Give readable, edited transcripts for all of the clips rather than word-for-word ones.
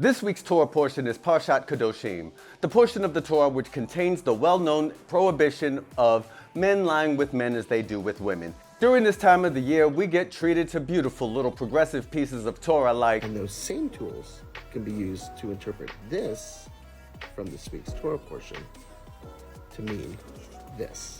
This week's Torah portion is Parshat Kedoshim, the portion of the Torah which contains the well-known prohibition of men lying with men as they do with women. During this time of the year, we get treated to beautiful little progressive pieces of Torah like, and those same tools can be used to interpret this from this week's Torah portion to mean this.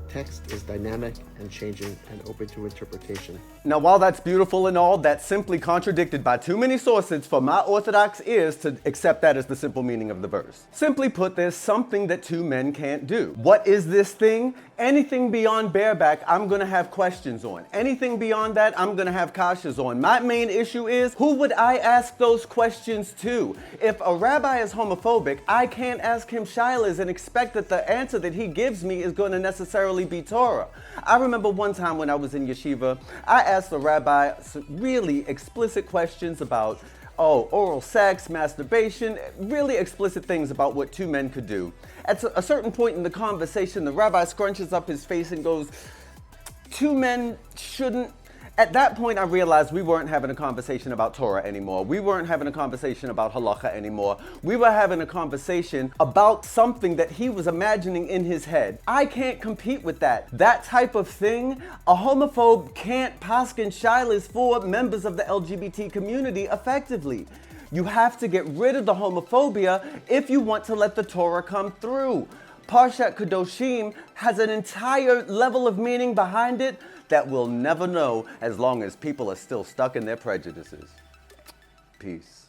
Text is dynamic and changing and open to interpretation. Now, while that's beautiful and all, that's simply contradicted by too many sources for my Orthodox ears to accept that as the simple meaning of the verse. Simply put, there's something that two men can't do. What is this thing? Anything beyond bareback, I'm gonna have questions on. Anything beyond that, I'm gonna have kashas on. My main issue is, who would I ask those questions to? If a rabbi is homophobic, I can't ask him shailas and expect that the answer that he gives me is gonna necessarily be Torah. I remember one time when I was in yeshiva, I asked the rabbi some really explicit questions about oral sex, masturbation, really explicit things about what two men could do. At a certain point in the conversation, the rabbi scrunches up his face and goes, two men shouldn't. At that point, I realized we weren't having a conversation about Torah anymore. We weren't having a conversation about halacha anymore. We were having a conversation about something that he was imagining in his head. I can't compete with that. That type of thing, a homophobe can't pasken shailas for members of the LGBT community effectively. You have to get rid of the homophobia if you want to let the Torah come through. Parshat Kedoshim has an entire level of meaning behind it that we'll never know as long as people are still stuck in their prejudices. Peace.